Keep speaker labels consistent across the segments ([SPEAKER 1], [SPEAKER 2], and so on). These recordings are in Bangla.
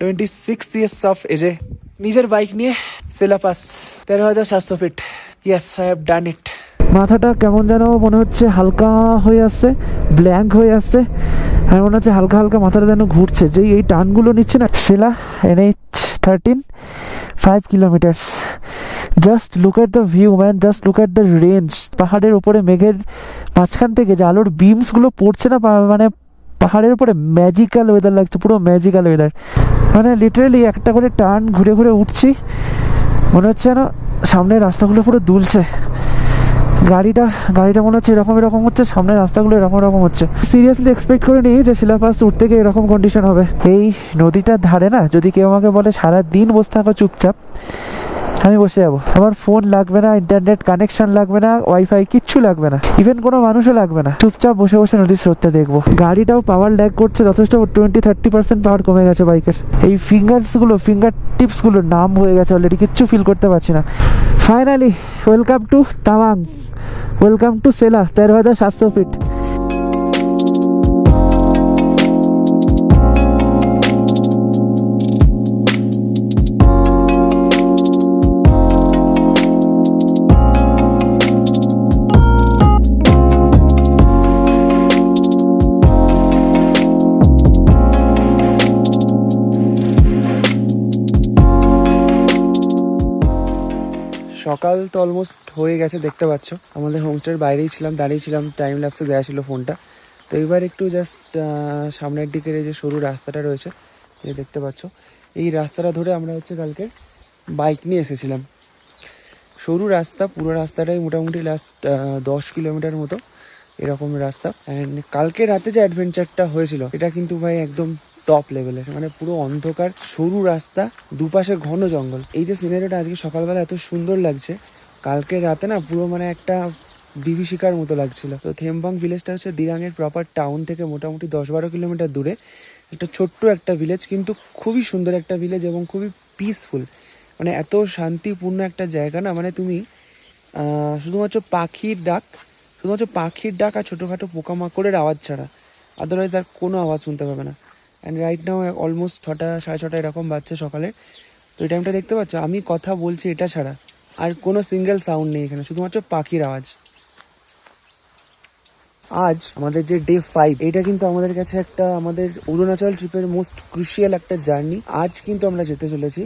[SPEAKER 1] 26 years of এজে নিজের বাইক নিয়ে Sela pass 13,700 feet. Yes, I have done it. মাথাটা কেমন যেন মনে হচ্ছে হালকা হয়ে আসছে, ব্ল্যাঙ্ক হয়ে আসছে, আর মনে হচ্ছে হালকা হালকা মাথাটা যেন ঘুরছে। যেই এই টানগুলো নিচ্ছে না, সেলা NH13 5 kilometres. Just look at the view man, just look at the range. পাহাড়ের উপরে মেঘের মাঝখান থেকে যে আলোর বিমসগুলো পড়ছে না, মানে পাহাড়ের উপরে ম্যাজিক্যাল ওয়েদার লাগছে, পুরো ম্যাজিক্যাল ওয়েদার। মানে লিটারেলি একটা করে টার্ন ঘুরে ঘুরে উঠছি, মনে হচ্ছে যেন সামনের রাস্তাগুলো পুরো দুলছে। গাড়িটা মনে হচ্ছে এরকম হচ্ছে, সামনের রাস্তাগুলো এরকম হচ্ছে। সিরিয়াসলি এক্সপেক্ট করিনি যে শিলা পাস উঠতে গিয়ে এরকম কন্ডিশন হবে। এই নদীটার ধারে না, যদি কেউ আমাকে বলে সারাদিন বসে থাকো চুপচাপ, আমি বসে যাবো। আমার ফোন লাগবে না, ইন্টারনেট কানেকশন লাগবে না, ওয়াইফাই কিচ্ছু লাগবে না, ইভেন কোনো মানুষও লাগবে না। চুপচাপ বসে বসে নদীর স্রোতটা দেখবো। গাড়িটাও পাওয়ার ল্যাগ করছে যথেষ্ট, 20-30% পাওয়ার কমে গেছে বাইকের। এই ফিঙ্গার টিপস গুলো নাম হয়ে গেছে অলরেডি, কিচ্ছু ফিল করতে পারছি না। Finally welcome to Tawang, welcome to Sela 13,700 feet. সকাল তো অলমোস্ট হয়ে গেছে, দেখতে পাচ্ছ আমাদের হোমস্টের বাইরেই ছিলাম, দাঁড়িয়েছিলাম, টাইম ল্যাপসে দেওয়া ছিল ফোনটা। তো এবার একটু জাস্ট সামনের দিকের এই যে সরু রাস্তাটা রয়েছে, এই দেখতে পাচ্ছ, এই রাস্তাটা ধরে আমরা কালকে বাইক নিয়ে এসেছিলাম। সরু রাস্তা, পুরো রাস্তাটাই মোটামুটি লাস্ট 10 কিলোমিটার মতো এরকম রাস্তা। অ্যান্ড কালকে রাতে যে অ্যাডভেঞ্চারটা হয়েছিল এটা কিন্তু ভাই একদম টপ লেভেলের। মানে পুরো অন্ধকার সরু রাস্তা, দুপাশে ঘন জঙ্গল। এই যে সিনারিটা আজকে সকালবেলা এত সুন্দর লাগছে, কালকে রাতে না পুরো মানে একটা বিভীষিকার মতো লাগছিল। তো থেমবাং ভিলেজটা হচ্ছে দিরাংয়ের প্রপার টাউন থেকে মোটামুটি 10-12 কিলোমিটার দূরে একটা ছোট্ট একটা ভিলেজ, কিন্তু খুবই সুন্দর একটা ভিলেজ এবং খুবই পিসফুল। মানে এত শান্তিপূর্ণ একটা জায়গা না, মানে তুমি শুধুমাত্র পাখির ডাক আর ছোটোখাটো পোকামাকড়ের আওয়াজ ছাড়া আদারওয়াইজ আর কোনো আওয়াজ শুনতে পাবে না। অ্যান্ড রাইট নাও অলমোস্ট 6টা 6:30 এরকম বাজছে সকালে। তো এই টাইমটা দেখতে পাচ্ছ, আমি কথা বলছি এটা ছাড়া আর কোনো সিঙ্গেল সাউন্ড নেই এখানে, শুধুমাত্র পাখির আওয়াজ। আজ আমাদের যে ডে 5, এটা কিন্তু আমাদের কাছে একটা আমাদের অরুণাচল ট্রিপের মোস্ট ক্রুশিয়াল একটা জার্নি। আজ কিন্তু আমরা যেতে চলেছি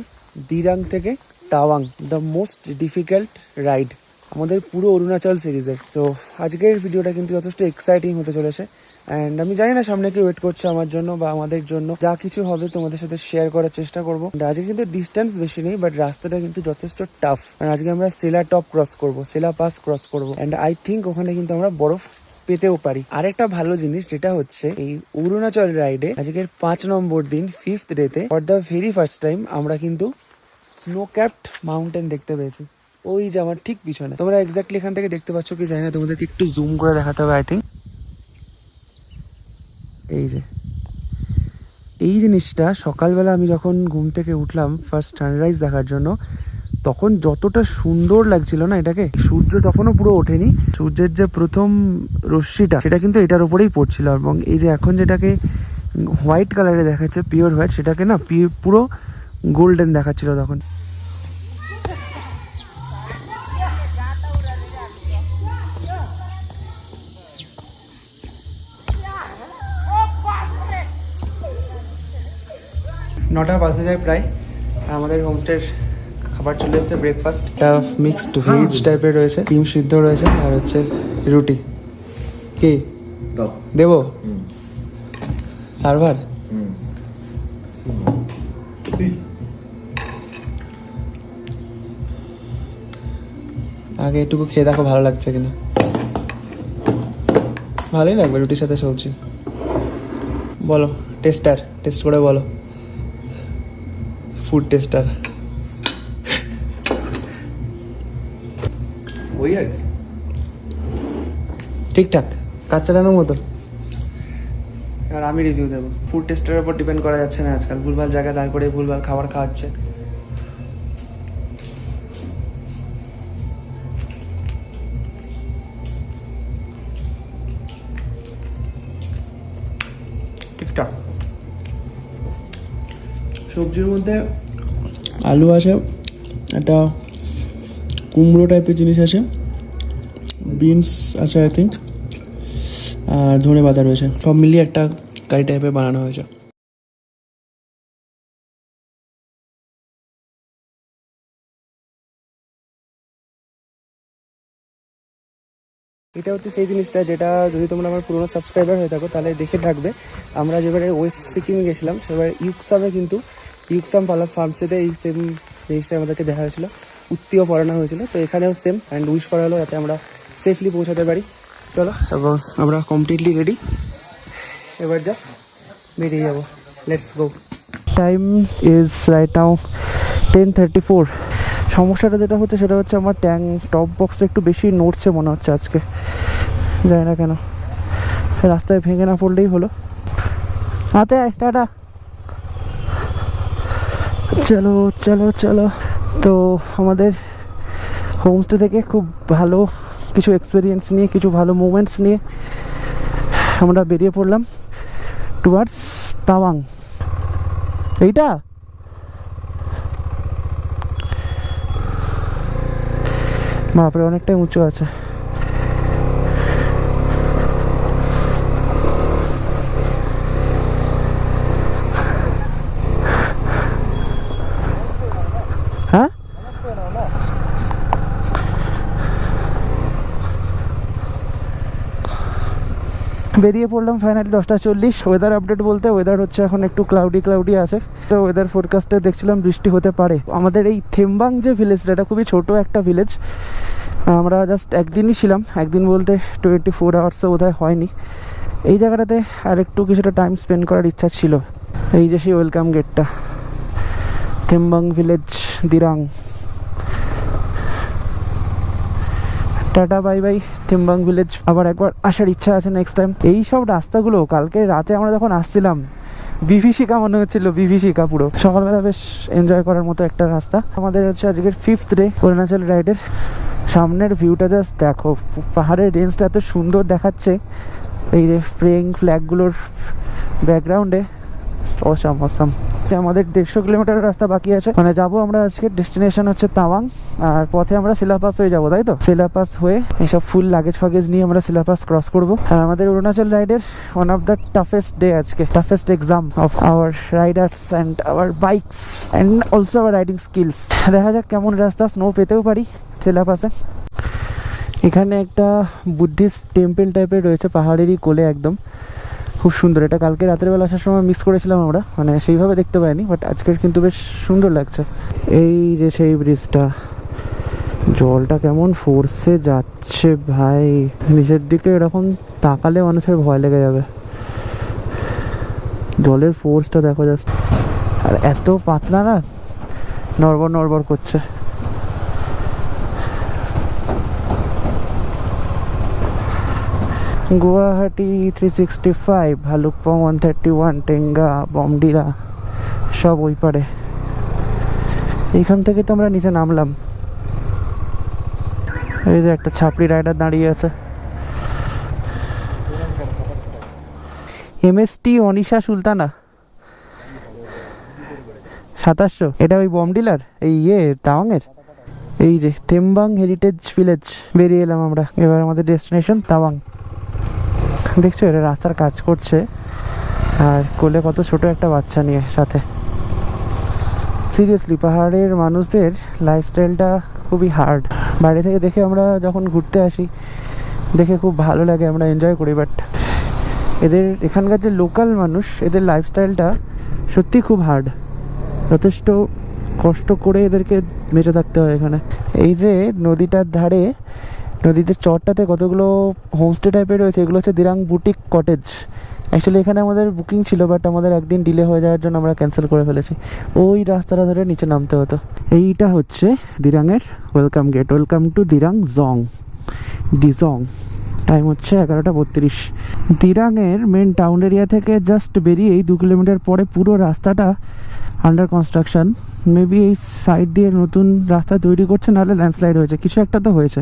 [SPEAKER 1] দিরাং থেকে Tawang, the most difficult ride আমাদের পুরো অরুণাচল সিরিজের। সো আজকের ভিডিওটা কিন্তু যথেষ্ট এক্সাইটিং হতে চলেছে। অ্যান্ড আমি জানি না সামনে কি ওয়েট করছে আমার জন্য বা আমাদের জন্য। যা কিছু হবে তোমাদের সাথে শেয়ার করার চেষ্টা করবো। আজকে কিন্তু ডিস্টেন্স বেশি নেই, বাট রাস্তাটা কিন্তু যথেষ্ট টাফ। আজকে আমরা সেলা টপ ক্রস করবো, সেলা পাস ক্রস করবো। অ্যান্ড আই থিঙ্ক ওখানে কিন্তু আমরা বরফ পেতেও পারি। আরেকটা ভালো জিনিস যেটা হচ্ছে, এই অরুণাচল রাইডে আজকের 5 নম্বর দিন 5th ডেতে for the very first time আমরা কিন্তু স্নো ক্যাপড মাউন্টেন দেখতে পেয়েছি। ওই যে আমার ঠিক পিছনে, তোমরা এক্স্যাক্টলি এখান থেকে দেখতে পাচ্ছ কি জানি না, তোমাদেরকে একটু জুম করে দেখাতে হবে আই থিঙ্ক। এই জিনিসটা সকালবেলা আমি যখন ঘুম থেকে উঠলাম ফার্স্ট সানরাইজ দেখার জন্য, তখন যতটা সুন্দর লাগছিল না এটাকে, সূর্য তখনও পুরো ওঠেনি, সূর্যের যে প্রথম রশ্মিটা সেটা কিন্তু এটার উপরেই পড়ছিল। এবং এই যে এখন যেটাকে হোয়াইট কালারে দেখাচ্ছে, পিওর হোয়াইট, সেটাকে না পুরো গোল্ডেন দেখাচ্ছিল তখন। নটা বাজে যায় প্রায়, আমাদের হোমস্টের খাবার চলে এসেছে, ব্রেকফাস্ট মিক্সড ভেজ টাইপের রয়েছে, ডিম সিদ্ধ রয়েছে আর হচ্ছে রুটি। কি দেবো সার্ভার? আগে একটু খেয়ে দেখো ভালো লাগছে কিনা। ভালোই লাগবে রুটির সাথে সবজি। বলো টেস্ট করে বলো, ফুড টেস্টার। ওই আর ঠিকঠাক কাজ চালানোর মতো। এবার আমি রিভিউ দেবো। ফুড টেস্টারের উপর ডিপেন্ড করা যাচ্ছে না আজকাল, ভুলভাল জায়গায় দাঁড় করে ভুলভাল খাবার খাওয়াচ্ছে। ঠিকঠাক
[SPEAKER 2] সবজির মধ্যে আলু আছে, একটা কুমড়ো টাইপের জিনিস আছে, বিনস আছে আই থিঙ্ক, আর ধনে পাতা রয়েছে। সব মিলিয়ে একটা কারি টাইপের বানানো হয়েছে।
[SPEAKER 1] এটা হচ্ছে সেই জিনিসটা যেটা যদি তোমরা আমার পুরোনো সাবস্ক্রাইবার হয়ে থাকো তাহলে দেখে থাকবে। আমরা যেবারে ওয়েস্ট সিকিমে গেছিলাম সেবারে ইউকসামে কিন্তু ইউকসাম প্যালাস ফার্মসিতে এই সেম জিনিসটা আমাদেরকে দেখা হয়েছিল, উত্তিও পড়ানো হয়েছিল। তো এখানেও সেম অ্যান্ড উইশ করা হলো যাতে আমরা সেফলি পৌঁছাতে পারি। চলো, এবং আমরা কমপ্লিটলি রেডি, এবার জাস্ট বেরিয়ে যাবো। Let's go. Time is right now 10:34। সমস্যাটা যেটা হচ্ছে সেটা হচ্ছে আমার টপ বক্সে একটু বেশি নড়ছে মনে হচ্ছে আজকে, জানি না কেন। রাস্তায় ভেঙে না পড়লেই হলো। হাতে আয়, টাটা। চলো চলো চলো। তো আমাদের হোমস্টে থেকে খুব ভালো কিছু এক্সপিরিয়েন্স নিয়ে, কিছু ভালো মুভমেন্টস নিয়ে আমরা বেরিয়ে পড়লাম টুয়ার্ডস তাওয়াং। এইটা বাপরে অনেকটাই উঁচু আছে। হ্যাঁ, বেরিয়ে পড়লাম ফাইনালি 10:40। ওয়েদার আপডেট বলতে ওয়েদার হচ্ছে এখন একটু ক্লাউডি আছে। তো ওয়েদার ফোরকাস্টে দেখছিলাম বৃষ্টি হতে পারে। আমাদের এই থেমবাং যে ভিলেজটা, এটা খুবই ছোট একটা ভিলেজ। আমরা জাস্ট একদিনই ছিলাম, একদিন বলতে 24 আওয়ার্সও বোধহয় হয়নি। এই জায়গাটাতে আর একটু কিছুটা টাইম স্পেন্ড করার ইচ্ছা ছিল। এই যে সেই ওয়েলকাম গেটটা, Thembang village, Dirang. Tata bye bye Thembang village. আবার একবার আসার ইচ্ছা আছে নেক্সট টাইম। এই সব রাস্তাগুলো কালকে রাতে আমরা যখন আসছিলাম বিভীষিকা মনে হচ্ছিল, বিভীষিকা পুরো। সকালবেলা বেশ এনজয় করার মতো একটা রাস্তা। আমাদের হচ্ছে আজকের 5th ডে অরুণাচল রাইডের। সামনের ভিউটা জাস্ট দেখো, পাহাড়ের রেঞ্জটা এত সুন্দর দেখাচ্ছে এই যে প্রেইং ফ্ল্যাগগুলোর ব্যাকগ্রাউন্ডে। Awesome awesome. আমাদের 150 কিলোমিটার রাস্তা বাকি আছে, মানে যাবো আমরা। আজকের ডেস্টিনেশন হচ্ছে তাওয়াং, আর পথে আমরা সিলাপাস হয়ে যাবো, তাই তো? সিলাপাস হয়ে এইসব ফুল লাগেজ ফাগেজ নিয়ে আমরা সিলাপাস ক্রস করবো। আর আমাদের অরুণাচল রাইডের one of the toughest day আজকে, toughest exam of our riders and our bikes and also our riding skills. দেখা যাক কেমন রাস্তা, স্নো পেতেও পারি সিলাপাসে। এখানে একটা বুদ্ধিস্ট টেম্পল টাইপের রয়েছে পাহাড়েরই কোলে একদম, খুব সুন্দর। এটা কালকে রাতের বেলা আসার সময় মিস করেছিলাম আমরা, মানে সেইভাবে দেখতে পাইনি, বাট আজকের কিন্তু বেশ সুন্দর লাগছে। এই যে সেই ব্রিজটা, জলটা কেমন ফোর্সে যাচ্ছে ভাই, নিচের দিকে এরকম তাকালে মানুষের ভয় লেগে যাবে। জলের ফোর্সটা দেখো জাস্ট, আর এত পাতলা না, নড়বড় নড়বড় করছে। গুয়াহাটি 365, ভালুকপং 131, টেঙ্গা, বমডিলা সব ওই পারে। এইখান থেকে তো আমরা নিচে নামলাম। এই যে একটা ছাপড়ি রাইডার দাঁড়িয়ে আছে, MST অনিশা সুলতানা 2700। এটা ওই বমডিলার এই তাওয়াংয়ের। এই যে থেমবাং হেরিটেজ ভিলেজ। বেরিয়ে এলাম আমরা, এবার আমাদের ডেস্টিনেশন তাওয়াং। দেখছো এটা রাস্তার কাজ করছে, আর কোলে কত ছোট একটা বাচ্চা নিয়ে সাথে। সিরিয়াসলি পাহাড়ের মানুষদের লাইফস্টাইলটা খুবই হার্ড। বাইরে থেকে দেখে আমরা যখন ঘুরতে আসি দেখে খুব ভালো লাগে, আমরা এনজয় করি, বাট এদের এখানকার যে লোকাল মানুষ, এদের লাইফস্টাইলটা সত্যি খুব হার্ড। যথেষ্ট কষ্ট করে এদেরকে বেঁচে থাকতে হয় এখানে। এই যে নদীটার ধারে, নদীতে চরটাতে কতগুলো হোমস্টে টাইপের রয়েছে, এগুলো হচ্ছে দিরাং বুটিক কটেজ। অ্যাকচুয়ালি এখানে আমাদের বুকিং ছিল, বাট আমাদের একদিন ডিলে হয়ে যাওয়ার জন্য আমরা ক্যান্সেল করে ফেলেছি। ওই রাস্তাটা ধরে নিচে নামতে হতো। এইটা হচ্ছে দিরাংয়ের welcome gate. Welcome to Dirang Dzong, Dzong. Time হচ্ছে 11:32। দিরাংয়ের মেন টাউন এরিয়া থেকে জাস্ট বেরিয়েই 2 কিলোমিটার পরে পুরো রাস্তাটা আন্ডার কনস্ট্রাকশন। মেবি এই সাইড দিয়ে নতুন রাস্তা তৈরি করছে, নাহলে ল্যান্ডস্লাইড হয়েছে, কিছু একটা তো হয়েছে।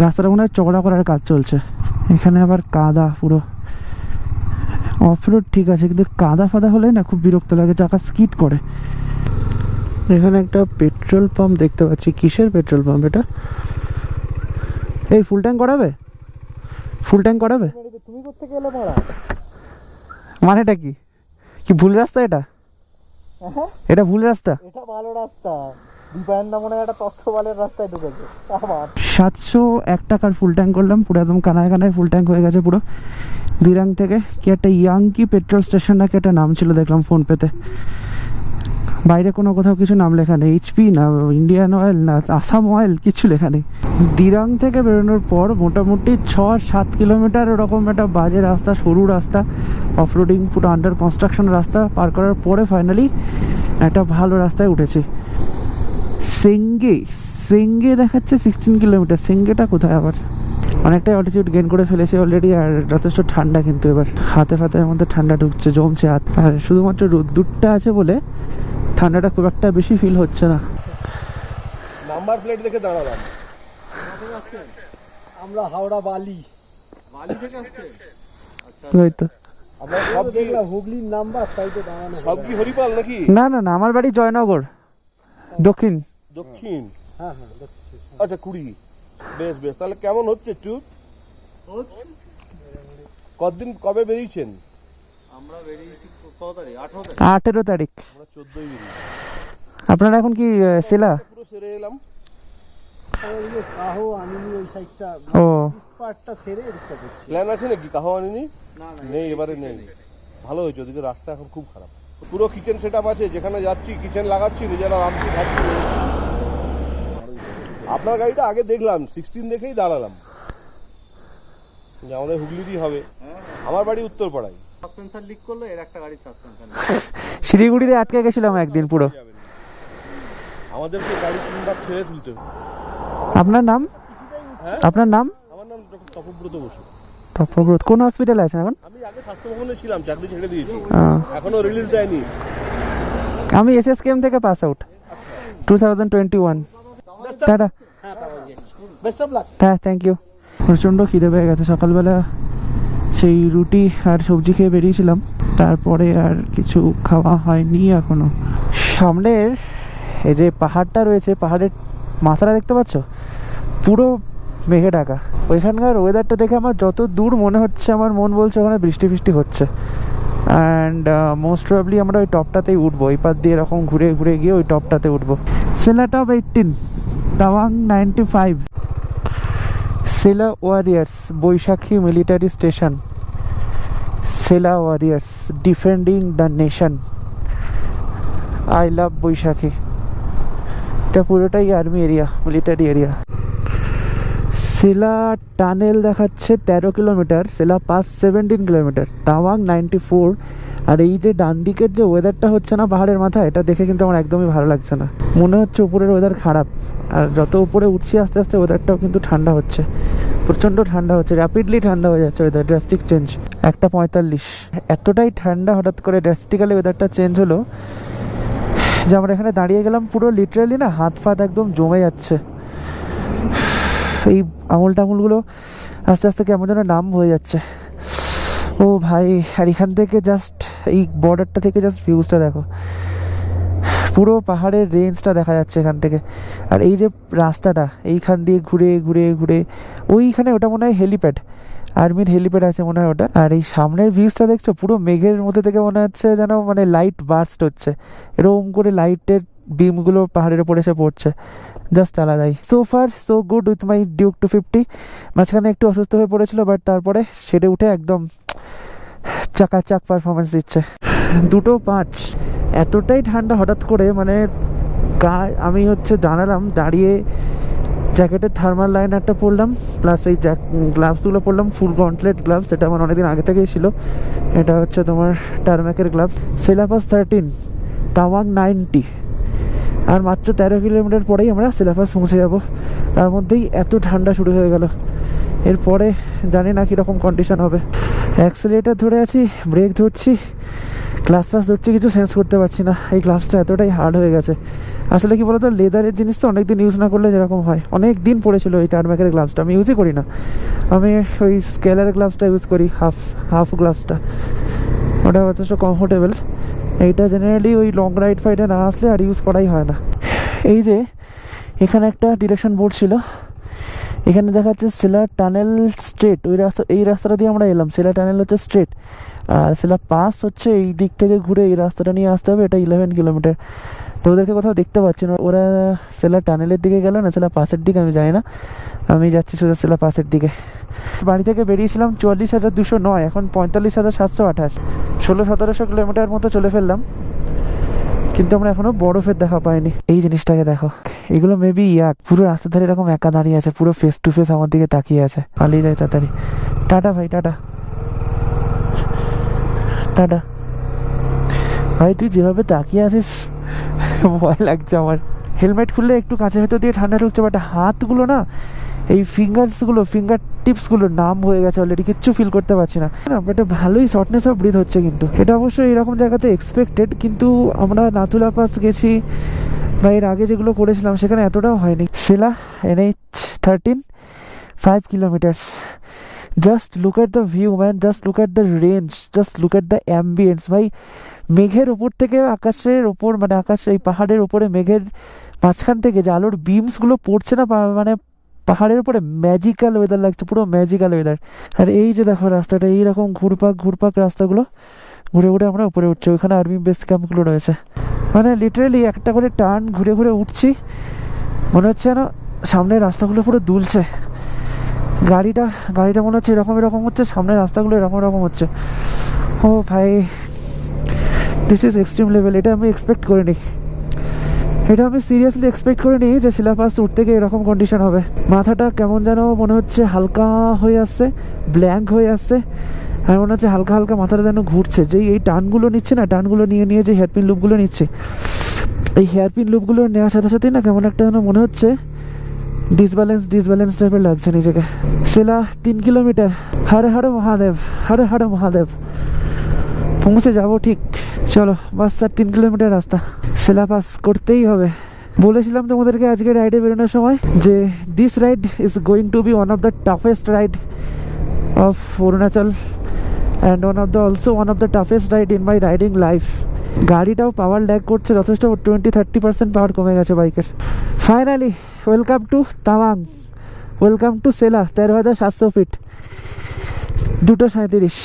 [SPEAKER 1] রাস্তাটা মনে হয় চওড়া করার কাজ চলছে। এখানে আবার কাদা পুরো, অফরোড ঠিক আছে, কিন্তু কাদা ফাদা হলে না খুব বিরক্ত লাগে, চাকা স্কিড করে। এখানে একটা পেট্রোল পাম্প দেখতে পাচ্ছি। কিসের পেট্রোল পাম্প এটা? এই ফুল ট্যাঙ্ক করাবে? ফুল ট্যাঙ্ক করাবে?
[SPEAKER 2] তুমি করতে গেলে মারা
[SPEAKER 1] মানেটা কি? কি ভুল রাস্তা এটা? এটা ভুল রাস্তা?
[SPEAKER 2] এটা ভালো রাস্তা, দীপায়নদা মনে হয় একটা তথ্যবালের রাস্তায় ঢুকেছে।
[SPEAKER 1] 701 টাকার ফুল ট্যাঙ্ক করলাম, পুরো একদম কানায় কানায় ফুল ট্যাঙ্ক হয়ে গেছে পুরো। দিরাং থেকে কি একটা ইয়াংকি পেট্রোল স্টেশন নাকি একটা নাম ছিল, দেখলাম ফোন পেতে। বাইরে কোনো কোথাও কিছু নাম লেখা নেই, এইচপি না ইন্ডিয়ান অয়েল না আসাম অয়েল, কিছু লেখা নেই। দিরাং থেকে বেরোনোর পর মোটামুটি 6-7 কিলোমিটার ওরকম একটা বাজে রাস্তা, সরু রাস্তা, অফরোডিং, পুরো আন্ডার কনস্ট্রাকশন রাস্তা পার করার পরে ফাইনালি একটা ভালো রাস্তায় উঠেছি। সেঙ্গে দেখাচ্ছে 16 কিলোমিটার। সেঙ্গেটা কোথায় আবার? অনেকটাই অল্টিটিউড গেইন করে ফেলেছি অলরেডি, আর যথেষ্ট ঠান্ডা, কিন্তু এবার হাতে ফাতের মধ্যে ঠান্ডা ঢুকছে, জমছে হাত। আর শুধুমাত্র রোদ্দুরটা আছে বলে ঠান্ডাটা খুব একটা বেশি ফিল হচ্ছে না।
[SPEAKER 2] নাম্বার প্লেট দেখে দাঁড়ালাম। আমরা হাওড়া বালি থেকে আসছে।
[SPEAKER 1] ওই তো
[SPEAKER 2] আমরা সব দেখলাম হুগলির নাম্বার, তাই তো দাঁড়ানো। সব কি হরিপাল নাকি?
[SPEAKER 1] না না না, আমার বাড়ি জয়নগর, দক্ষিণ।
[SPEAKER 2] হ্যাঁ আচ্ছা 20। বেশ বেশ, তাহলে কেমন হচ্ছে ট্যুর? কতদিন কবে বেরিয়েছেন?
[SPEAKER 3] আমরা বেরিয়েছি কত তারিখ?
[SPEAKER 1] 18 তারিখ।
[SPEAKER 2] আমরা 14ই বেরিয়েছি।
[SPEAKER 1] আপনারা এখন কি সেলা?
[SPEAKER 2] পুরো সেরে এলাম।
[SPEAKER 3] কাহো আনিনি ওই সাইডটা,
[SPEAKER 1] ও
[SPEAKER 3] পার্টটা সেরে এদিকটা করছি।
[SPEAKER 2] প্ল্যান আছে নাকি কাহওয়া আনিনি?
[SPEAKER 3] না
[SPEAKER 2] নেই, এবারে নেই। ভালো হয়েছে, ওদিকে রাস্তা এখন খুব খারাপ। পুরো কিচেন সেটআপ আছে, যেখানে যাচ্ছি কিচেন লাগাচ্ছি, নিজেরা রাঁধছি খাচ্ছি। আপনার গাড়িটা আগে দেখলাম, 16 দেখেই দাঁড়ালাম যে আমাদের হুগলিরই হবে। আমার বাড়ি উত্তরপাড়ায়।
[SPEAKER 3] সাসপেনশন লিক করলো, এর একটা গাড়ির সাসপেনশন।
[SPEAKER 1] শিলিগুড়িতে আটকে গেছিলাম একদিন পুরো।
[SPEAKER 2] আমাদেরকে গাড়ি 3বার ছেড়ে তুলতে হবে।
[SPEAKER 1] আপনার নাম? আপনার নাম?
[SPEAKER 2] আমার নাম ডক্টর তপব্রত বসু।
[SPEAKER 1] তপব্রত। কোন হসপিটালে আছেন এখন?
[SPEAKER 2] আমি আগে স্বাস্থ্য ভবনে ছিলাম, চাকরি ছেড়ে দিয়েছি,
[SPEAKER 1] আহ,
[SPEAKER 2] এখনো রিলিজ দেয়নি।
[SPEAKER 1] আমি এসএসকেএম থেকে pass out 2021। Tata.
[SPEAKER 2] Best of luck.
[SPEAKER 1] হ্যাঁ, থ্যাংক ইউ। প্রচণ্ড খিদে পেয়ে গেছে, সকালবেলা সেই রুটি আর সবজি খেয়ে বেরিয়েছিলাম, তারপরে আর কিছু খাওয়া হয়নি এখনো। সামনের এই যে পাহাড়টা রয়েছে, পাহাড়ের মাথাটা দেখতে পাচ্ছ, পুরো মেঘে ঢাকা। ওইখানকার ওয়েদারটা দেখে আমার যত দূর মনে হচ্ছে, আমার মন বলছে ওখানে বৃষ্টি ফৃষ্টি হচ্ছে। অ্যান্ড মোস্ট প্রবাবলি আমরা ওই টপটাতেই উঠবো, এই পার দিয়ে এরকম ঘুরে ঘুরে গিয়ে ওই টপটাতে উঠবো। Sela top 18, Tawang 95, Sela warriors, Baisakhi military station. Sela warriors defending the nation, I love Baisakhi. এটা পুরোটাই army area, military area. Sela tunnel দেখাচ্ছে 13 kilometre, Sela pass 17 kilometre, Tawang 94। আর এই যে ডান দিকের যে ওয়েদারটা হচ্ছে না পাহাড়ের মাথায়, এটা দেখে কিন্তু আমার একদমই ভালো লাগছে না। মনে হচ্ছে উপরের ওয়েদার খারাপ, আর যত উপরে উঠছি আস্তে আস্তে ওয়েদারটাও কিন্তু ঠান্ডা হচ্ছে, প্রচণ্ড ঠান্ডা হচ্ছে, র্যাপিডলি ঠান্ডা হয়ে যাচ্ছে ওয়েদার, ড্রাস্টিক চেঞ্জ। 1:45, এতটাই ঠান্ডা হঠাৎ করে ড্রাস্টিক্যালি ওয়েদারটা চেঞ্জ হলো যে আমরা এখানে দাঁড়িয়ে গেলাম, পুরো লিটারালি না হাত ফাত একদম জমে যাচ্ছে। এই আঙুল টাঙুলগুলো আস্তে আস্তে কেমন যেন নাম হয়ে যাচ্ছে। ও ভাই, আর এখান থেকে জাস্ট এই বর্ডারটা থেকে জাস্ট ভিউজটা দেখো, পুরো পাহাড়ের রেঞ্জটা দেখা যাচ্ছে এখান থেকে। আর এই যে রাস্তাটা, এইখান দিয়ে ঘুরে ঘুরে ঘুরে ওইখানে, ওটা মনে হয় হেলিপ্যাড, আর্মির হেলিপ্যাড আছে মনে হয় ওটা। আর এই সামনের ভিউজটা দেখছো, পুরো মেঘের মধ্যে থেকে মনে হচ্ছে যেন মানে লাইট বার্স্ট হচ্ছে, এরকম করে লাইটের বিমগুলো পাহাড়ের উপর এসে পড়ছে, জাস্ট আলাদাই। So far so good with my Duke 250। মাঝখানে একটু অসুস্থ হয়ে পড়েছিল, বাট তারপরে সেরে উঠে একদম চাকাচাক পারফরমেন্স দিচ্ছে। 2:05, এতটাই ঠান্ডা হঠাৎ করে, মানে আমি হচ্ছে দাঁড়ালাম, দাঁড়িয়ে জ্যাকেটের থার্মাল লাইনারটা পরলাম, প্লাস এই গ্লাভসগুলো পরলাম, ফুল গন্টলেট গ্লাভস, এটা আমার অনেকদিন আগে থেকেই ছিল। এটা হচ্ছে তোমার টার্ম্যাকের গ্লাভস। সিলাবাস 13, তাওয়াং 90। আর মাত্র 13 কিলোমিটার পরেই আমরা সিলাবাস পৌঁছে যাব। তার মধ্যেই এত ঠান্ডা শুরু হয়ে গেল। এরপরে জানি না কীরকম কন্ডিশন হবে। অ্যাক্সেলেরেটর ধরে আছি, ব্রেক ধরছি, গ্লাস ফাস ধরছি, কিছু সেন্স করতে পারছি না। এই গ্লাভসটা এতটাই হার্ড হয়ে গেছে। আসলে কি বলতো, লেদারের জিনিস তো অনেক দিন ইউজ না করলে যেরকম হয়, অনেক দিন পড়েছিল এই টার্ম্যাকের গ্লাভসটা, আমি ইউজই করি না। আমি ওই স্কেলার গ্লাভসটা ইউজ করি, হাফ গ্লাভসটা। ওটা যথেষ্ট কমফোর্টেবল। এইটা জেনারেলি ওই লং রাইড ফাইডে না আসলে আর ইউজ করাই হয় না। এই যে এখানে একটা ডিরেকশন বোর্ড ছিল, এখানে দেখা যাচ্ছে সেলার টানেল স্ট্রেট, ওই রাস্তা, এই রাস্তাটা দিয়ে আমরা এলাম। সেলার টানেল হচ্ছে স্ট্রেট, আর সেলার পাস হচ্ছে এই দিক থেকে ঘুরে এই রাস্তাটা নিয়ে আসতে হবে। এটা 11 কিলোমিটার। তো ওদেরকে কোথাও দেখতে পাচ্ছি না, ওরা সেলার টানেলের দিকে গেল না সেলার পাসের দিকে আমি জানি না, আমি যাচ্ছি শুধু সেলার পাসের দিকে। বাড়ি থেকে বেরিয়েছিলাম 44,209, এখন 45,728, 1600-1700 কিলোমিটার মতো চলে ফেললাম, কিন্তু আমরা এখনো বরফের দেখা পাইনি। এই জিনিসটাকে দেখো, এগুলো মেবি পুরো রাস্তার ধারে এরকম একা দাঁড়িয়ে আছে, পুরো ফেস টু ফেস আমার দিকে তাকিয়ে আছে। পালিয়ে যায় তাড়াতাড়ি। টাটা ভাই, টাটা টাটা ভাই, তুই যেভাবে তাকিয়ে আছিস ভয় লাগছে আমার। হেলমেট খুললে একটু কাঁচের ভেতর দিয়ে ঠান্ডা ঢুকছে, বাট হাতগুলো না, এই ফিঙ্গার টিপসগুলো নাম হয়ে গেছে অলরেডি, কিচ্ছু ফিল করতে পারছি না। বাট ভালোই শর্টনেস অফ ব্রিথ হচ্ছে, কিন্তু এটা অবশ্যই এরকম জায়গাতে এক্সপেক্টেড। কিন্তু আমরা নাথুলা পাস গেছি বা এর আগে যেগুলো করেছিলাম সেখানে এতটাও হয়নি। সেলা NH13, 5 kilometres. Just look at the view man, just look at the range, just look at the ambience. ভাই মেঘের ওপর থেকে আকাশের ওপর, মানে আকাশ, এই পাহাড়ের ওপরে মেঘের মাঝখান থেকে যে আলোর বিমসগুলো পড়ছে না, মানে পাহাড়ের উপরে ম্যাজিক্যাল ওয়েদার লাগছে, পুরো ম্যাজিক্যাল ওয়েদার। আর এই যে দেখো রাস্তাটা, এইরকম ঘুরপাক রাস্তাগুলো ঘুরে ঘুরে আমরা উপরে উঠছি। ওইখানে আর্মি বেস ক্যাম্পগুলো রয়েছে, মানে লিটারেলি একটা করে টার্ন ঘুরে ঘুরে উঠছি, মনে হচ্ছে যেন সামনের রাস্তাগুলো পুরো দুলছে। গাড়িটা মনে হচ্ছে এরকম হচ্ছে, সামনের রাস্তাগুলো এরকম হচ্ছে। ও ভাই, দিস ইজ এক্সট্রিম লেভেল। এটা আমি এক্সপেক্ট করিনি, এটা আমি সিরিয়াসলি এক্সপেক্ট করিনি যে শিলাপাস উঠতে গিয়ে এরকম কন্ডিশন হবে। মাথাটা কেমন যেন মনে হচ্ছে হালকা হয়ে আসছে, ব্ল্যাঙ্ক হয়ে আসছে, আর মনে হচ্ছে হালকা হালকা মাথাটা যেন ঘুরছে। যেই এই টার্নগুলো নিচ্ছে না, টার্নগুলো নিয়ে যে হেয়ারপিন লুপগুলো নিচ্ছে, এই হেয়ারপিন লুপগুলো নেওয়ার সাথে সাথেই না কেমন একটা যেন মনে হচ্ছে ডিসব্যালেন্স টাইপের লাগছে নিজেকে। সেলা 3 কিলোমিটার। হরে হরে মহাদেব, পৌঁছে যাবো ঠিক। চলো বাস, আর 3 কিলোমিটার রাস্তা, সেলা পাস করতেই হবে। বলেছিলাম তোমাদেরকে আজকে রাইডে বেরোনোর সময় যে this ride is going to be one of the toughest ride of Arunachal and one of the toughest ride in my riding life. গাড়িটাও পাওয়ার ল্যাগ করছে যথেষ্ট, 20-30% পাওয়ার কমে গেছে বাইকের। Finally welcome to Tawang, welcome to Sela, 13,700 feet, 2:37।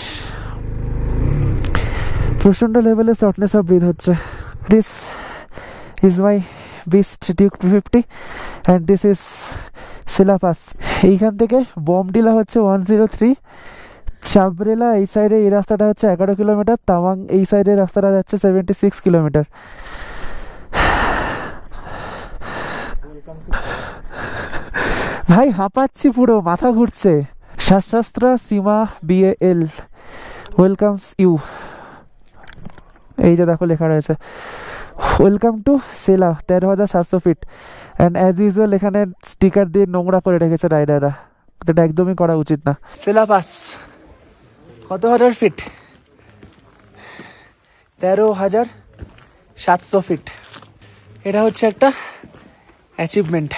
[SPEAKER 1] প্রচণ্ড লেভেলে শর্টনেস অফ ব্রিথ হচ্ছে। This is my beast Duke 250 and this is Sela pass. এইখান থেকে বমডিলা হচ্ছে 103, চাবরেলা এই সাইডে এই রাস্তাটা হচ্ছে 11 কিলোমিটার, তাওয়াং এই সাইডের রাস্তাটা যাচ্ছে 76 কিলোমিটার। ভাই হাঁপাচ্ছি, পুরো মাথা ঘুরছে। সশস্ত্র সীমা BAL ওয়েলকামস ইউ, এই যে দেখো লেখা রয়েছে welcome to Sela, 13,700 feet. And as usual এখানে স্টিকার দিয়ে নোংরা করে রেখেছে রাইডাররা, যেটা একদমই করা উচিত না। সেলা পাস কত হাজার ফিট? 13,700 ফিট। এটা হচ্ছে একটা অ্যাচিভমেন্ট,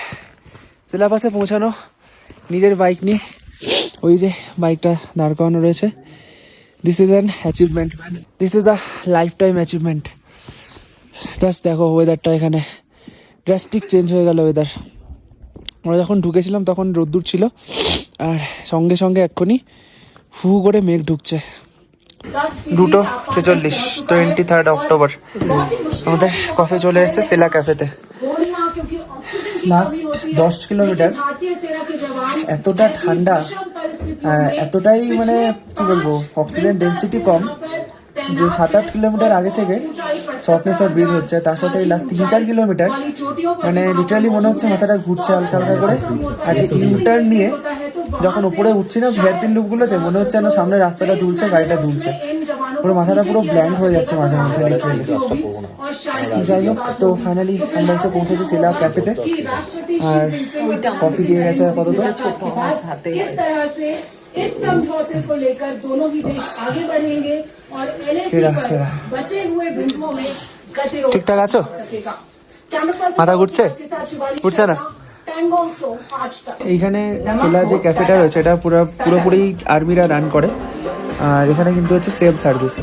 [SPEAKER 1] সেলা পাসে পৌঁছানো নিজের বাইক নিয়ে। ওই যে বাইকটা দাঁড় করানো রয়েছে, this is an achievement, this is a life time achievement. Just দেখো ওয়েদারটা, এখানে ড্রাস্টিক চেঞ্জ হয়ে গেল ওয়েদার। আমরা যখন ঢুকেছিলাম তখন রোদ্দুর ছিল, আর সঙ্গে সঙ্গে এক্ষুনি হু করে মেঘ ঢুকছে। 2:46, 23 অক্টোবর। আমাদের কফি চলে এসেছে সেলা ক্যাফেতে। লাস্ট 10 কিলোমিটার এতটা ঠান্ডা, এতটাই মানে কি বলবো, অক্সিজেন ডেন্সিটি কম, যে 7-8 কিলোমিটার আগে থেকে শর্টনেস অফ ব্রিথ হচ্ছে। তার সাথে লাস্ট 3-4 কিলোমিটার মানে লিটারালি মনে হচ্ছে মাথাটা ঘুরছে হালকা হালকা করে। আর ইউটার্ন নিয়ে যখন উপরে উঠছি না হেয়ারপিন লুপগুলোতে, মনে হচ্ছে যেন সামনে রাস্তাটা দুলছে, গাড়িটা দুলছে, পুরো মাথাটা পুরো ব্ল্যাঙ্ক হয়ে যাচ্ছে মাঝে মধ্যে লিটারালি। যাই হোক, তো ফাইনালি আমরা এসে পৌঁছেছি সেলা ক্যাফেতে, আর কফি দিয়ে গেছে আপাতত। इस समझौते को लेकर दोनों ही देश आगे बढ़ेंगे और LAC पर बचे हुए बिंदुओं में गतिरोध ঠিকঠাক আছো? মাথা ঘুরছে? ঘুরছে না? এইখানে সেলা যে ক্যাফেটা রয়েছে এটা পুরোপুরি আর্মিরা রান করে। আর এখানে কিন্তু হচ্ছে সেলফ সার্ভিস,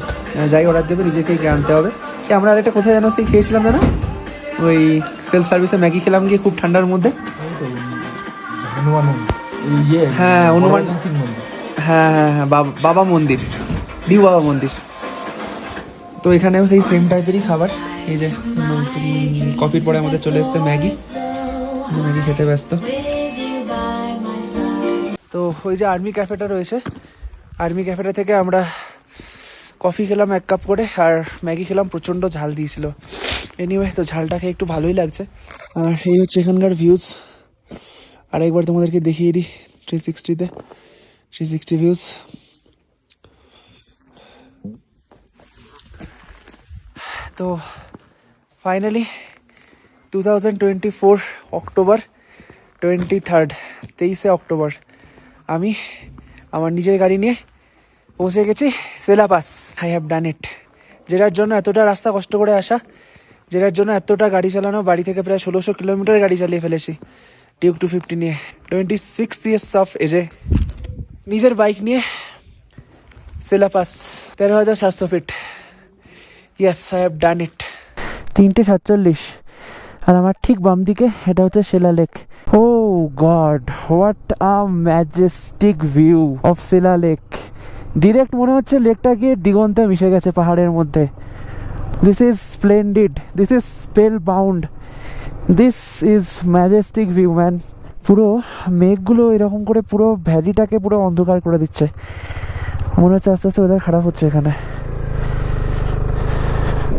[SPEAKER 1] যাই অর্ডার দেবে নিজেকেই গিয়ে আনতে হবে। কি আমরা আর একটা কোথায় যেন সেই খেয়েছিলাম না, ওই সেলফ সার্ভিসে ম্যাগি খেলাম গিয়ে খুব ঠান্ডার মধ্যে। হ্যাঁ অনুমান, হ্যাঁ হ্যাঁ হ্যাঁ বাবা মন্দির, নিউ বাবা মন্দির। তো এখানেও সেই সেম টাইপেরই খাবার। এই যে কফির পরে আমাদের চলে এসছে ম্যাগি, ম্যাগি খেতে ব্যস্ত। তো ওই যে আর্মি ক্যাফেটা রয়েছে, আর্মি ক্যাফেটা থেকে আমরা কফি খেলাম 1 কাপ করে, আর ম্যাগি খেলাম, প্রচণ্ড ঝাল দিয়েছিল। এনিওয়ে তো ঝালটা খেয়ে একটু ভালোই লাগছে। আর এই হচ্ছে এখানকার ভিউজ, আর একবার তোমাদেরকে দেখিয়ে দিই 360-তে, 360 ভিউজ। তো ফাইনালি 2024 অক্টোবর 23 অক্টোবর আমি আমার নিজের গাড়ি নিয়ে পৌঁছে গেছি সেলাপাস। আই হ্যাভ ডান ইট। যেটার জন্য এতটা রাস্তা কষ্ট করে আসা, যেটার জন্য এতটা গাড়ি চালানো, বাড়ি থেকে প্রায় 1600 কিলোমিটার গাড়ি চালিয়ে ফেলেছি ডিউক 250 নিয়ে। 26 ইয়ার্স অফ এজে নিজের বাইক নিয়ে Sela pass 13,700 feet. Yes, I have done it. 3:47, আর আমার ঠিক বাম দিকে এটা হচ্ছে Sela lake. Oh God, what a majestic view of Sela lake. Direct মনে হচ্ছে লেকটা গিয়ে দিগন্তে মিশে গেছে পাহাড়ের মধ্যে। This is splendid, this is spellbound, this is majestic view man. পুরো মেঘগুলো এরকম করে পুরো ভ্যালিটাকে পুরো অন্ধকার করে দিচ্ছে। মনে হচ্ছে আস্তে আস্তে ওয়েদার খারাপ হচ্ছে এখানে,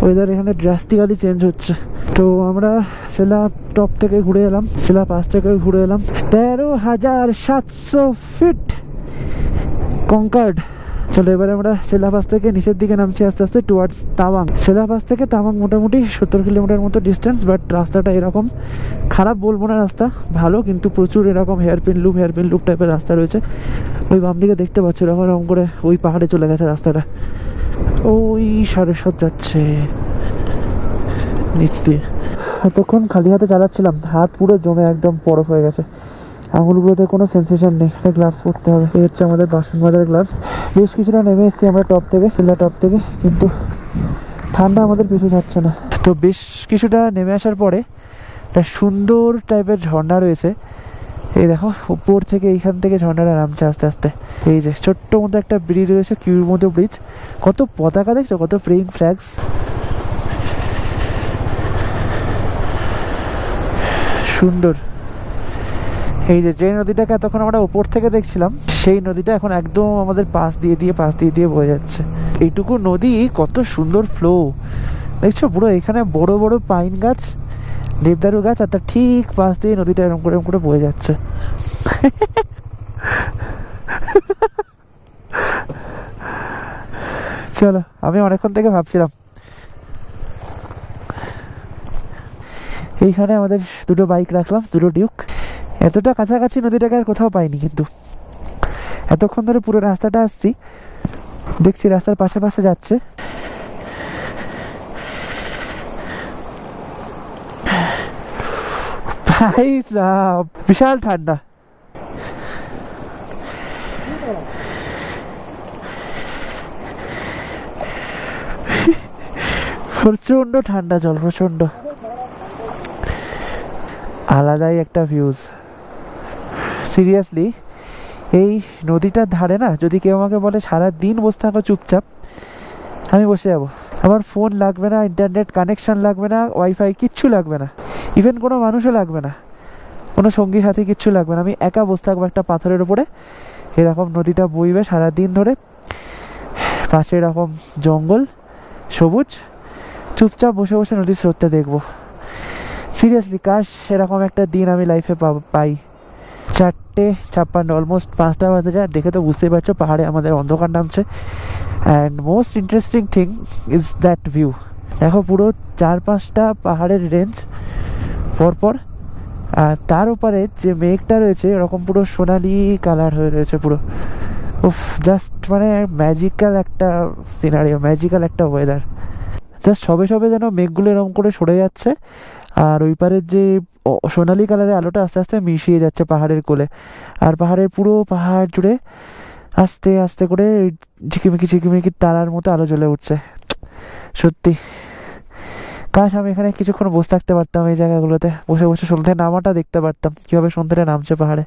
[SPEAKER 1] ওয়েদার এখানে ড্রাস্টিক্যালি চেঞ্জ হচ্ছে। তো আমরা শিলা টপ থেকে ঘুরে এলাম, শিলা পাস থেকে ঘুরে এলাম। 13,700 ফিট কঙ্কার্ড। চলো এবারে আমরা শিলা পাস থেকে নিচের দিকে নামছি আস্তে আস্তে টুয়ার্ডস তাওয়াং। শিলা পাস থেকে তাওয়াং মোটামুটি 70 কিলোমিটার মতো ডিস্টেন্স, বাট রাস্তাটা এরকম খারাপ বলবো না, রাস্তা ভালো, কিন্তু প্রচুর এরকম হেয়ারপিন লুপ টাইপের রাস্তা রয়েছে। ওই বাম দিকে দেখতে পাচ্ছ এরকম করে ওই পাহাড়ে চলে গেছে রাস্তাটা, ওই 7.5 যাচ্ছে নিচ দিয়ে। এতক্ষণ খালি হাতে চালাচ্ছিলাম, হাত পুরো জমে একদম বরফ হয়ে গেছে, আঙুলগুলোতে কোনো সেন্সেশন নেই। একটা গ্লাভস পরতে হবে, এই হচ্ছে আমাদের বাসন মাজার গ্লাভস। বেশ কিছুটা নেমে এসেছি আমরা টপ থেকে, শিলা টপ থেকে, কিন্তু ঠান্ডা আমাদের পিছু যাচ্ছে না। তো বেশ কিছুটা নেমে আসার পরে একটা সুন্দর টাইপের ঝর্ণা রয়েছে। এই দেখো উপর থেকে, এইখান থেকে ঝর্ণাটা নামছে আস্তে আস্তে। এই যে ছোট্ট মতো একটা ব্রিজ রয়েছে, কিউর মতো ব্রিজ, কত পতাকা দেখছো, কত প্লেইং ফ্ল্যাগস, সুন্দর। এই যে নদীটাকে এতক্ষণ আমরা উপর থেকে দেখছিলাম, সেই নদীটা এখন একদম আমাদের পাশ দিয়ে বয়ে যাচ্ছে। এইটুকু নদী কত সুন্দর ফ্লো দেখছো, পুরো এখানে বড় বড় পাইন গাছ, দেবদারু গাছ, আর তার ঠিক পাশ দিয়ে নদীটা এরকম করে বয়ে যাচ্ছে। চলো, আমি অনেকক্ষণ থেকে ভাবছিলাম এইখানে আমাদের দুটো বাইক রাখলাম, দুটো ডিউক। এতটা কাছাকাছি নদীটাকে আর কোথাও পাইনি, কিন্তু এতক্ষণ ধরে পুরো রাস্তাটা আসছি, দেখছি রাস্তার পাশে যাচ্ছে। ভাই সাব, বিশাল ঠান্ডা। প্রচন্ড ঠান্ডা জল, প্রচন্ড আলাদাই একটা ভিউজ। সিরিয়াসলি এই নদীটার ধারে না, যদি কেউ আমাকে বলে সারা দিন বসে থাকো চুপচাপ, আমি বসে যাবো। আমার ফোন লাগবে না, ইন্টারনেট কানেকশন লাগবে না, ওয়াইফাই কিচ্ছু লাগবে না, ইভেন কোনো মানুষও লাগবে না, কোনো সঙ্গী সাথী কিচ্ছু লাগবে না। আমি একা বসে থাকবো একটা পাথরের উপরে, এরকম নদীটা বইবে সারাদিন ধরে, পাশে এরকম জঙ্গল সবুজ, চুপচাপ বসে বসে নদীর স্রোতটা দেখবো। সিরিয়াসলি কাশ এরকম একটা দিন আমি লাইফে পাই। 4:56, অলমোস্ট 5টা বাজে যায়। দেখে তো বুঝতেই পারছো পাহাড়ে আমাদের অন্ধকার নামছে। And most interesting thing is that view. দেখো পুরো 4-5টা পাহাড়ের রেঞ্জ পরপর, আর তার উপরে যে মেঘটা রয়েছে এরকম পুরো সোনালি কালার হয়ে রয়েছে পুরো। উফ, জাস্ট মানে ম্যাজিক্যাল একটা সিনারিও, ম্যাজিক্যাল একটা ওয়েদার। জাস্ট সবে যেন মেঘগুলো এরকম করে সরে যাচ্ছে, আর ওই পারের যে সোনালি কালারের আলোটা আস্তে আস্তে মিশিয়ে যাচ্ছে পাহাড়ের কোলে, আর পাহাড়ের পুরো পাহাড় জুড়ে আস্তে আস্তে করে ওই ঝিকিমিকি ঝিকিমিকি তারার মতো আলো জ্বলে উঠছে। সত্যি কাশ আমি এখানে কিছুক্ষণ বসে থাকতে পারতাম, এই জায়গাগুলোতে বসে বসে সন্ধ্যে নামাটা দেখতে পারতাম, কিভাবে সন্ধ্যেটা নামছে পাহাড়ে।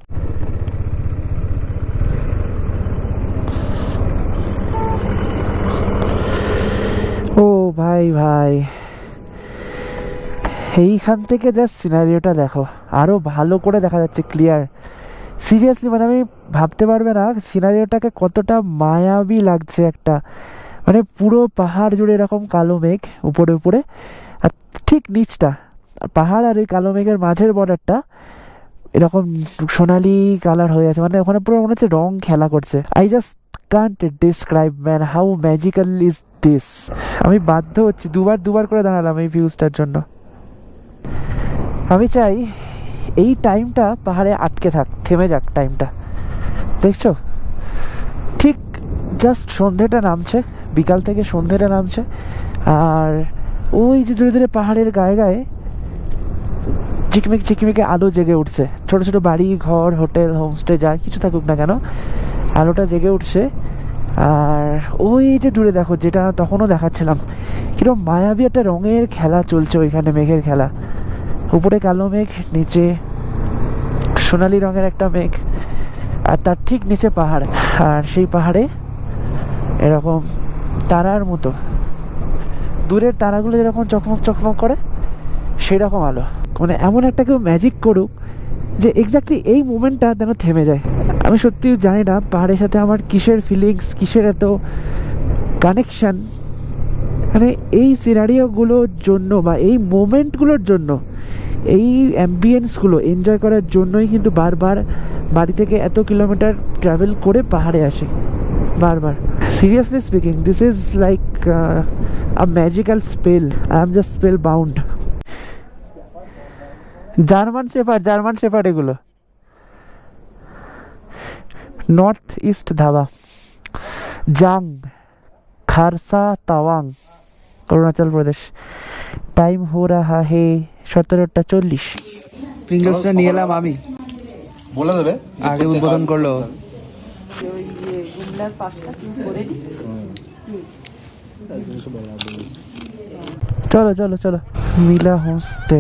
[SPEAKER 1] ও ভাই ভাই, এইখান থেকে জাস্ট সিনারিওটা দেখো, আরো ভালো করে দেখা যাচ্ছে ক্লিয়ার। সিরিয়াসলি মানে আমি ভাবতে পারবে না সিনারিওটাকে কতটা মায়াবী লাগছে একটা, মানে পুরো পাহাড় জুড়ে এরকম কালো মেঘ উপরে উপরে, আর ঠিক নিচটা পাহাড় আর ওই কালো মেঘের মাঝের বর্ডারটা এরকম সোনালি কালার হয়ে আছে, মানে ওখানে পুরো মনে হচ্ছে রং খেলা করছে। I just Kant describe man how magical is this. আমি বাধ্য হচ্ছি দুবার করে দাঁড়ালাম এই ভিউজটার জন্য। আমি চাই এই টাইমটা পাহাড়ে আটকে থাক, থেমে যাক টাইমটা। দেখছো ঠিক জাস্ট সন্ধেটা নামছে, বিকাল থেকে সন্ধেটা নামছে, আর ওই যে ধীরে ধীরে পাহাড়ের গায়ে গায়ে ঝিকমিক ঝিকমিকে আলো জেগে উঠছে। ছোট ছোট বাড়ি ঘর হোটেল হোমস্টে যা কিছু থাকুক না কেন, আলোটা জেগে উঠছে। আর ওই যে দূরে দেখো, যেটা তখনও দেখাচ্ছিলাম, কিরকম মায়াবী একটা রঙের খেলা চলছে ওইখানে, মেঘের খেলা। উপরে কালো মেঘ, নিচে সোনালি রঙের একটা মেঘ, আর তার ঠিক নিচে পাহাড়, আর সেই পাহাড়ে এরকম তারার মতো দূরের তারাগুলো যেরকম চকমক চকমক করে সেরকম আলো। মানে এমন একটা কেউ ম্যাজিক করুক যে এক্স্যাক্টলি এই মোমেন্টটা যেন থেমে যায়। আমি সত্যিই জানি না পাহাড়ের সাথে আমার কিসের ফিলিংস, কিসের এত কানেকশান, মানে এই সিনারিওগুলোর জন্য বা এই মোমেন্টগুলোর জন্য, এই অ্যাম্বিয়েন্সগুলো এনজয় করার জন্যই কিন্তু বারবার বাড়ি থেকে এত কিলোমিটার ট্রাভেল করে পাহাড়ে আসে বারবার। Seriously speaking, this is like a magical spell. I am just spell bound. German shepherd এগুলো। নর্থ ইস্ট ধাবা, জাং, খারসা তাওয়াং, অরুণাচল প্রদেশ। টাইম হো রাহা হে 17:40। প্রিঙ্গলসটা নিয়ে এলাম আমি,
[SPEAKER 3] বলে দেবে
[SPEAKER 1] আগে উদ্বোধন করলো। চলো চলো চলো, মিলা হোমস্টে।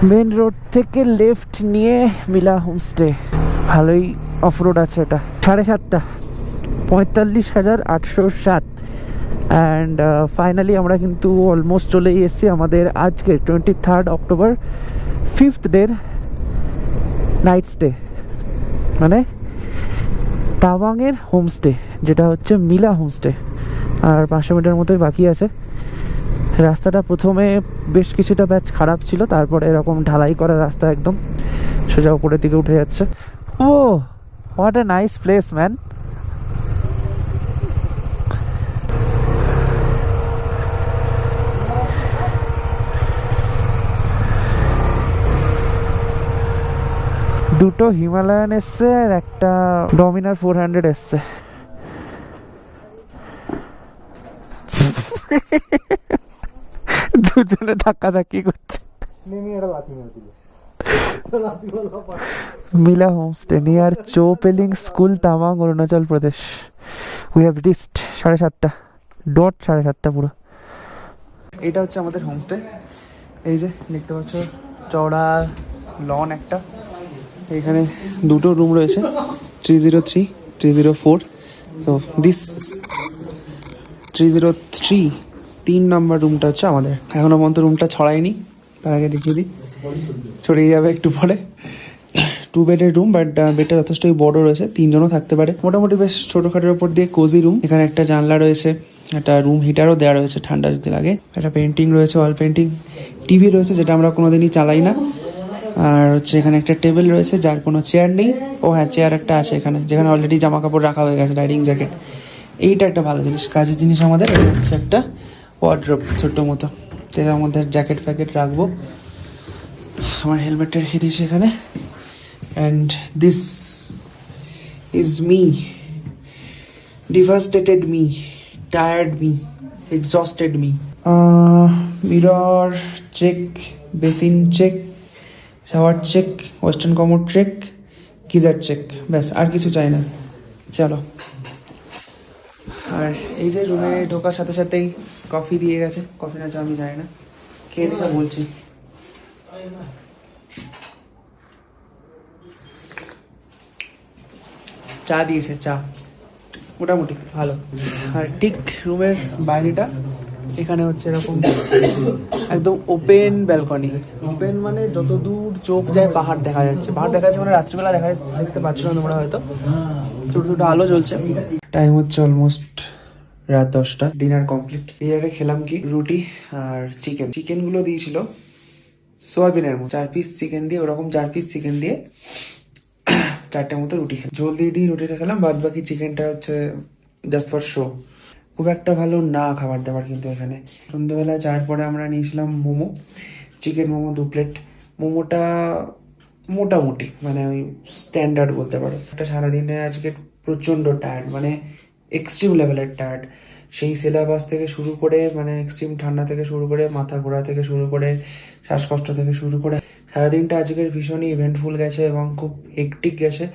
[SPEAKER 1] মেন রোড থেকে লেফট নিয়ে মিলা হোমস্টে। ভালোই অফরোড আছে এটা। 7:30, 45,807। অ্যান্ড ফাইনালি আমরা কিন্তু অলমোস্ট চলেই এসেছি আমাদের আজকে 23 অক্টোবর 5th ডের নাইট স্টে, মানে তাওয়াংয়ের হোমস্টে, যেটা হচ্ছে মিলা হোমস্টে। আর 500 মিটার মতোই বাকি আছে। রাস্তাটা প্রথমে বেশ কিছুটা ব্যাচ খারাপ ছিল, তারপরে এরকম ঢালাই করা রাস্তা, একদম সোজা উপরের দিকে উঠে যাচ্ছে। Oh what a nice place man. দুটো হিমালয়ান এসছে আর একটা ডমিনার 400 এসছে। দুজনে ধাক্কাধাক্কি করছে। Mila homestay near Chowpeling school, Tawang, Arunachal Pradesh. We have reached 7:30 dot 7:30 পুরো। এটা হচ্ছে আমাদের হোমস্টে। এই যে দেখতে পাচ্ছ চওড়া লন একটা। এখানে দুটো রুম রয়েছে, 303, 304। সো দিস 303 3 নম্বর রুমটা হচ্ছে আমাদের। এখনো পর্যন্ত রুমটা ছড়ায়নি, তার আগে দেখিয়ে দিই, ছড়িয়ে যাবে একটু পরে। 2 বেডের রুম, বাট বেডটা যথেষ্টই বড় রয়েছে, 3 জনও থাকতে পারে। মোটামুটি বেশ ছোটখাটোর উপর দিয়ে কোজি রুম। এখানে একটা জানলা রয়েছে, একটা রুম হিটারও দেওয়া রয়েছে ঠান্ডা যদি লাগে। একটা পেন্টিং রয়েছে, ওয়াল পেন্টিং। টিভি রয়েছে, যেটা আমরা কোনোদিনই চালাই না। আর হচ্ছে এখানে একটা টেবিল রয়েছে, যার কোনো চেয়ার নেই। ও হ্যাঁ, চেয়ার একটা আছে এখানে, যেখানে অলরেডি জামা কাপড় রাখা হয়ে গেছে, রাইডিং জ্যাকেট। এইটা একটা ভালো জিনিস, কাজের জিনিস আমাদের। এটা হচ্ছে একটা ওয়ার্ড্রোব ছোট্ট মতো, এটার মধ্যে জ্যাকেট ফ্যাকেট রাখবো। আমার হেলমেটটা রেখে দিয়েছি এখানে। And this is me, devastated me, tired me, exhausted me. Mirror check, basin check, shower check, western commode check, geyser check, ব্যাস আর কিছু চাই না। চলো। আর এই যে রুমে ঢোকার সাথে সাথেই কফি দিয়ে গেছে, কফি না চা আমি জানি না, খেয়ে দেখে বলছি। চা দিয়েছে, চা মোটামুটি ভালো। আর ঠিক রুমের বাইরেটা এখানে হচ্ছে এরকম একদম ওপেন ব্যালকনি। ওপেন মানে যত দূর চোখ যায় পাহাড় দেখা যাচ্ছে। পাহাড় দেখা যাচ্ছে মানে রাত্রিবেলা দেখতে পাচ্ছ না তোমরা হয়তো, ছোট ছোট আলো জ্বলছে। টাইম হচ্ছে অলমোস্ট রাত 10টা। Dinner complete. ডিনারে খেলাম কি, রুটি আর চিকেন। চিকেন গুলো দিয়েছিল সোয়াবিনের মতো, 4 পিস চিকেন দিয়ে, ওরকম 4 পিস চিকেন দিয়ে 4টার মতো রুটি খেলাম। ঝোল দিয়ে রুটিটা খেলাম, বাদ বাকি চিকেনটা হচ্ছে জাস্ট ফর শো। খুব একটা ভালো না খাবার দাবার কিন্তু এখানে। সন্ধ্যেবেলা চার পরে আমরা নিয়েছিলাম মোমো, চিকেন মোমো 2 প্লেট। মোমোটা মোটামুটি মানে ওই স্ট্যান্ডার্ড বলতে পারো। একটা সারাদিনে আজকে প্রচণ্ড টায়ার্ড, মানে এক্সট্রিম লেভেলের টায়ার্ড। সেই সিলেবাস থেকে শুরু করে, মানে এক্সট্রিম ঠান্ডা থেকে শুরু করে, মাথা ঘোরা থেকে শুরু করে, শ্বাসকষ্ট থেকে শুরু করে, সারাদিনটা আজকের ভীষণই ইভেন্টফুল গেছে এবং খুব হেকটিক গেছে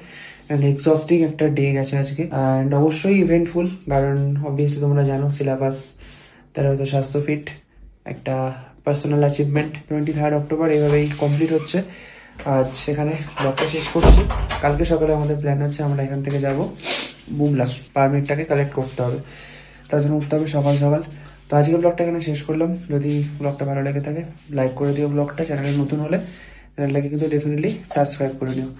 [SPEAKER 1] অ্যান্ড এক্সস্টিং একটা ডে গেছে আজকে। অ্যান্ড অবশ্যই ইভেন্টফুল, কারণ অবভিয়াসলি তোমরা জানো সিলেবাস, তার হয়তো স্বাস্থ্য ফিট একটা পার্সোনাল অ্যাচিভমেন্ট। 23 অক্টোবর এভাবেই কমপ্লিট হচ্ছে। আজ সেখানে ব্লগটা শেষ করছি। কালকে সকালে আমাদের প্ল্যান হচ্ছে আমরা এখান থেকে যাব বুমলা, পারমিটটাকে কালেক্ট করতে হবে, তার জন্য উঠতে হবে সকাল সকাল। তো আজকে ব্লগটা এখানে শেষ করলাম। যদি ব্লগটা ভালো লেগে থাকে লাইক করে দিও ব্লগটা। চ্যানেলে নতুন হলে চ্যানেলটাকে কিন্তু ডেফিনেটলি সাবস্ক্রাইব করে নিও।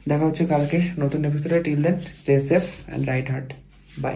[SPEAKER 1] দেখা হচ্ছে কালকের নতুন এপিসোডে। Till then stay safe and ride hard. By.